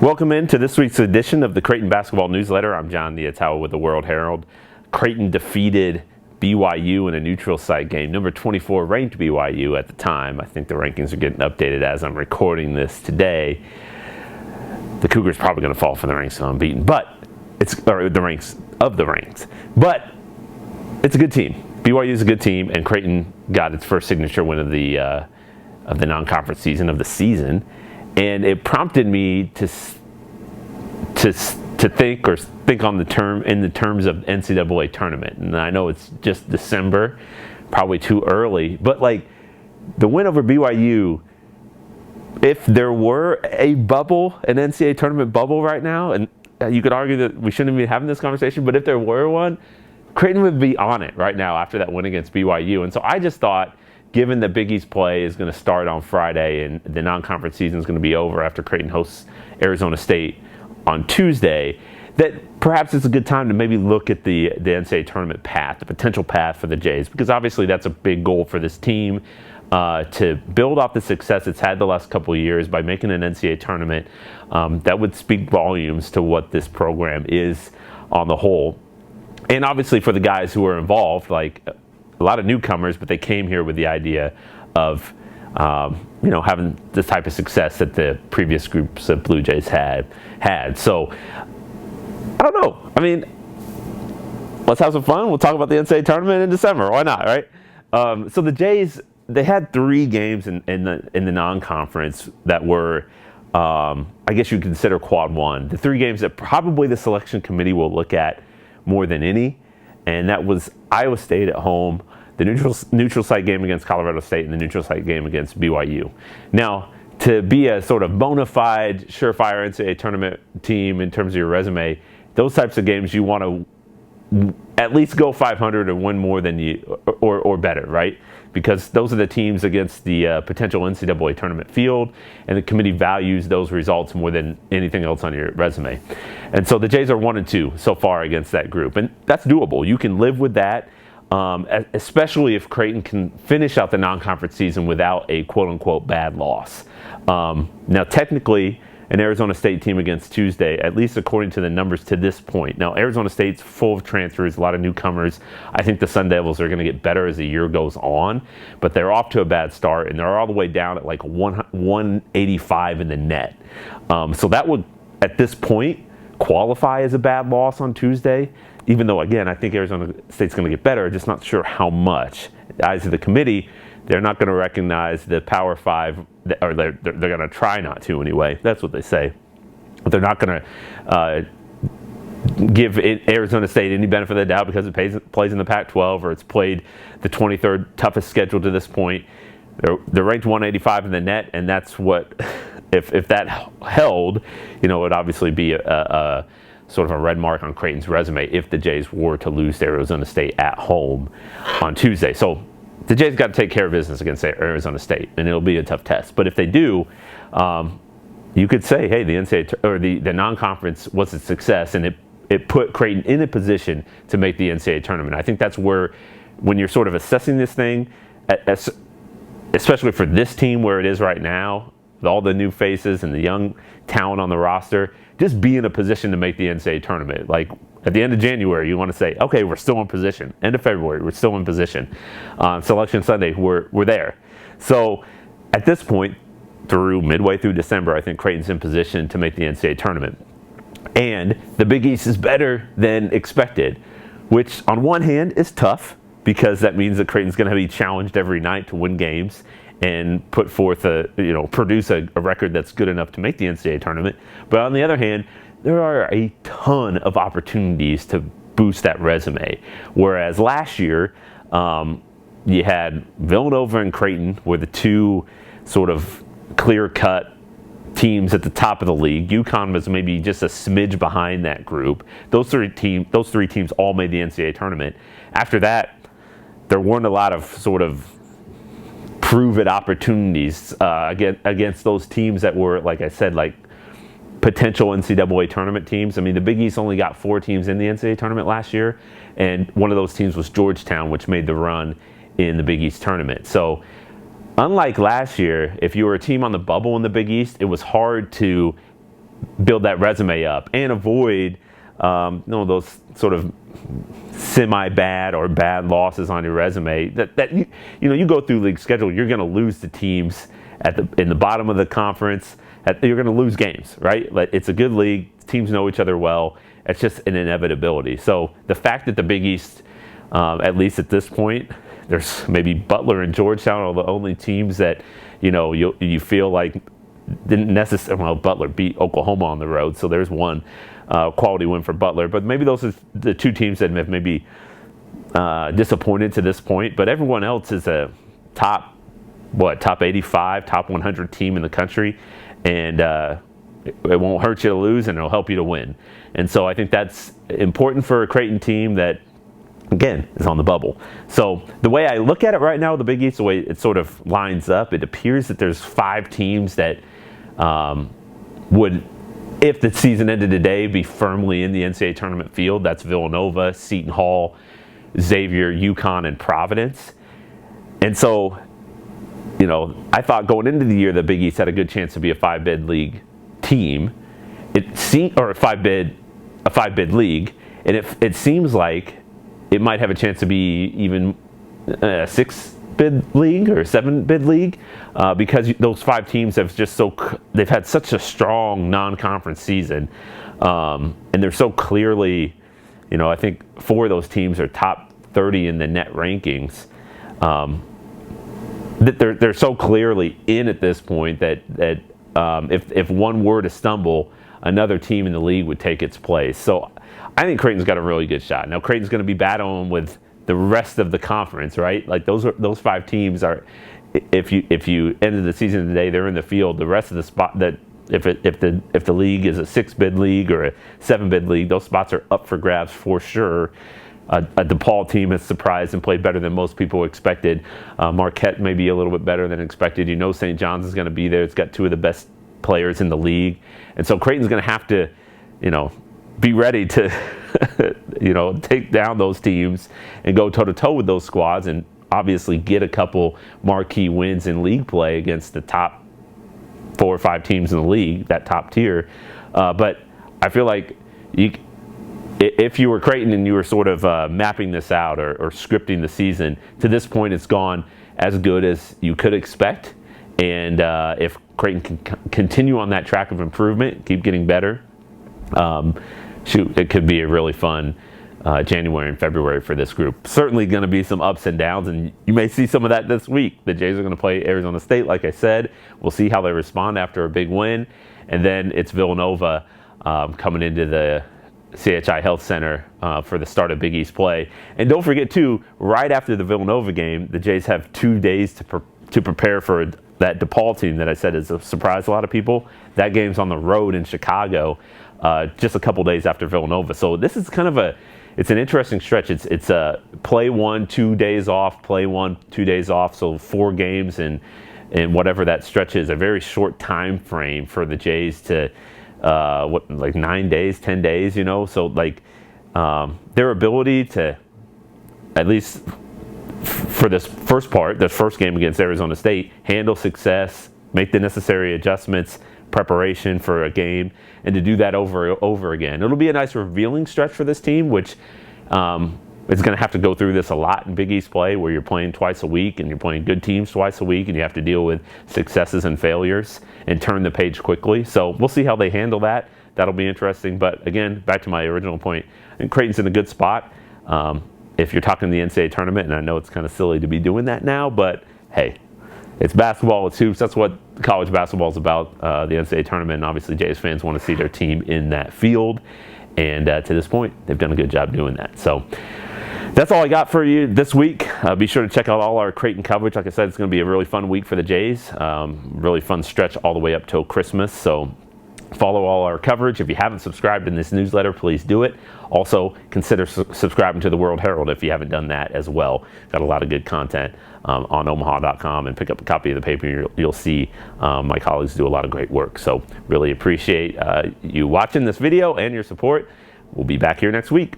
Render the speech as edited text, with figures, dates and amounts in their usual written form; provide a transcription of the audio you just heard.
Welcome into this week's edition of the Creighton Basketball Newsletter. I'm Jon Nyatawa with the World-Herald. Creighton defeated BYU in a neutral site game. Number 24 ranked BYU at the time. I think the rankings are getting updated as I'm recording this today. The Cougars probably going to fall from the ranks so unbeaten, but the ranks of the ranks. But it's a good team. BYU is a good team, and Creighton got its first signature win of the non-conference season of the season. And it prompted me to think on the terms of NCAA tournament. And I know it's just December, probably too early, but like the win over BYU, if there were a bubble, an NCAA tournament bubble right now, and you could argue that we shouldn't be having this conversation, but if there were one, Creighton would be on it right now after that win against BYU. And so I just thought, given that Big East play is going to start on Friday and the non-conference season is going to be over after Creighton hosts Arizona State on Tuesday, that perhaps it's a good time to maybe look at the NCAA tournament path, the potential path for the Jays, because obviously that's a big goal for this team, to build off the success it's had the last couple of years by making an NCAA tournament. That would speak volumes to what this program is on the whole. And obviously for the guys who are involved, like a lot of newcomers, but they came here with the idea of having this type of success that the previous groups of Blue Jays had. So I don't know. I mean, let's have some fun. We'll talk about the NCAA tournament in December. Why not, right? So the Jays, they had 3 games in the non-conference that were, I guess you could consider quad one. The 3 games that probably the selection committee will look at more than any. And that was Iowa State at home, the neutral site game against Colorado State, and the neutral site game against BYU. Now, to be a sort of bona fide, surefire NCAA tournament team in terms of your resume, those types of games you want to at least go 500 and win more than you, or better, right? Because those are the teams against the potential NCAA tournament field, and the committee values those results more than anything else on your resume. And so the Jays are 1-2 so far against that group, and that's doable. You can live with that, especially if Creighton can finish out the non-conference season without a quote-unquote bad loss. Now, technically, an Arizona State team against Tuesday, at least according to the numbers to this point. Now, Arizona State's full of transfers, a lot of newcomers. I think the Sun Devils are going to get better as the year goes on, but they're off to a bad start, and they're all the way down at like 185 in the net. So that would, at this point, qualify as a bad loss on Tuesday, even though, again, I think Arizona State's going to get better, just not sure how much. The eyes of the committee, they're not going to recognize the Power 5, or they're going to try not to anyway. That's what they say. But they're not going to give Arizona State any benefit of the doubt because it plays in the Pac-12, or it's played the 23rd toughest schedule to this point. They're ranked 185 in the net, and that's what, if that held, it would obviously be a sort of a red mark on Creighton's resume if the Jays were to lose to Arizona State at home on Tuesday. So the Jays got to take care of business against Arizona State, and it'll be a tough test. But if they do, you could say, hey, the NCAA or the non-conference was a success, and it put Creighton in a position to make the NCAA tournament. I think that's where, when you're sort of assessing this thing, especially for this team where it is right now, with all the new faces and the young talent on the roster, just be in a position to make the NCAA tournament. Like at the end of January, you want to say, okay, we're still in position. End of February, we're still in position. Selection Sunday, we're there. So at this point, midway through December, I think Creighton's in position to make the NCAA tournament. And the Big East is better than expected, which on one hand is tough, because that means that Creighton's going to be challenged every night to win games and put forth produce a record that's good enough to make the NCAA tournament. But on the other hand, there are a ton of opportunities to boost that resume. Whereas last year, you had Villanova and Creighton were the 2 sort of clear-cut teams at the top of the league. UConn was maybe just a smidge behind that group. Those three teams all made the NCAA tournament. After that, there weren't a lot of sort of prove-it opportunities against those teams that were, like I said, like potential NCAA tournament teams. I mean, the Big East only got 4 teams in the NCAA tournament last year, and one of those teams was Georgetown, which made the run in the Big East tournament. So unlike last year, if you were a team on the bubble in the Big East, it was hard to build that resume up and avoid those sort of semi-bad or bad losses on your resume. That you go through league schedule, you're going to lose to teams in the bottom of the conference. You're going to lose games, right? It's a good league. Teams know each other well. It's just an inevitability. So the fact that the Big East, at least at this point, there's maybe Butler and Georgetown are the only teams that you feel like didn't necessarily. Well, Butler beat Oklahoma on the road, so there's one quality win for Butler. But maybe those are the two teams that have maybe disappointed to this point. But everyone else is a top 85, top 100 team in the country, and it won't hurt you to lose, and it'll help you to win. And so I think that's important for a Creighton team that, again, is on the bubble. So the way I look at it right now, the Big East, the way it sort of lines up, it appears that there's 5 teams that would, if the season ended today, be firmly in the NCAA tournament field. That's Villanova, Seton Hall, Xavier, UConn, and Providence. And so, I thought going into the year the Big East had a good chance to be a 5-bid league team. Or a 5-bid league, and it seems like it might have a chance to be even a 6-bid league or a 7-bid league because those 5 teams have they've had such a strong non-conference season, and they're so clearly, I think 4 of those teams are top 30 in the net rankings. That they're so clearly in at this point that if one were to stumble, another team in the league would take its place. So I think Creighton's got a really good shot. Now Creighton's going to be battling with the rest of the conference, right? Like those 5 teams are. If you ended the season today, they're in the field. The rest of the spot that if the league is a 6-bid league or a 7-bid league, those spots are up for grabs for sure. A DePaul team has surprised and played better than most people expected. Marquette may be a little bit better than expected. St. John's is going to be there. It's got 2 of the best players in the league. And so Creighton's going to have to, be ready to, take down those teams and go toe-to-toe with those squads and obviously get a couple marquee wins in league play against the top 4 or 5 teams in the league, that top tier. But I feel like if you were Creighton and you were sort of mapping this out or scripting the season, to this point it's gone as good as you could expect. And if Creighton can continue on that track of improvement, keep getting better, it could be a really fun January and February for this group. Certainly going to be some ups and downs, and you may see some of that this week. The Jays are going to play Arizona State, like I said. We'll see how they respond after a big win. And then it's Villanova coming into the CHI Health Center for the start of Big East play. And don't forget, too, right after the Villanova game, the Jays have 2 days to prepare for that DePaul team that I said is a surprise a lot of people. That game's on the road in Chicago just a couple days after Villanova. So this is kind of it's an interesting stretch. It's a play 1, 2 days off, play 1, 2 days off. So 4 games and whatever that stretch is, a very short time frame for the Jays to 9 days, 10 days, So their ability to, at least for this first part, the first game against Arizona State, handle success, make the necessary adjustments, preparation for a game, and to do that over again. It'll be a nice revealing stretch for this team, which is going to have to go through this a lot in Big East play, where you're playing twice a week and you're playing good teams twice a week, and you have to deal with successes and failures and turn the page quickly. So we'll see how they handle that. That'll be interesting. But again, back to my original point, I think Creighton's in a good spot. If you're talking the NCAA tournament, and I know it's kind of silly to be doing that now, but hey, it's basketball, it's hoops. That's what college basketball is about, the NCAA tournament. And obviously, Jays fans want to see their team in that field. And to this point, they've done a good job doing that. So that's all I got for you this week. Be sure to check out all our Creighton coverage. Like I said, it's going to be a really fun week for the Jays. Really fun stretch all the way up till Christmas. So follow all our coverage. If you haven't subscribed in this newsletter, please do it. Also, consider subscribing to the World-Herald if you haven't done that as well. Got a lot of good content on omaha.com, and pick up a copy of the paper. You'll see my colleagues do a lot of great work. So really appreciate you watching this video and your support. We'll be back here next week.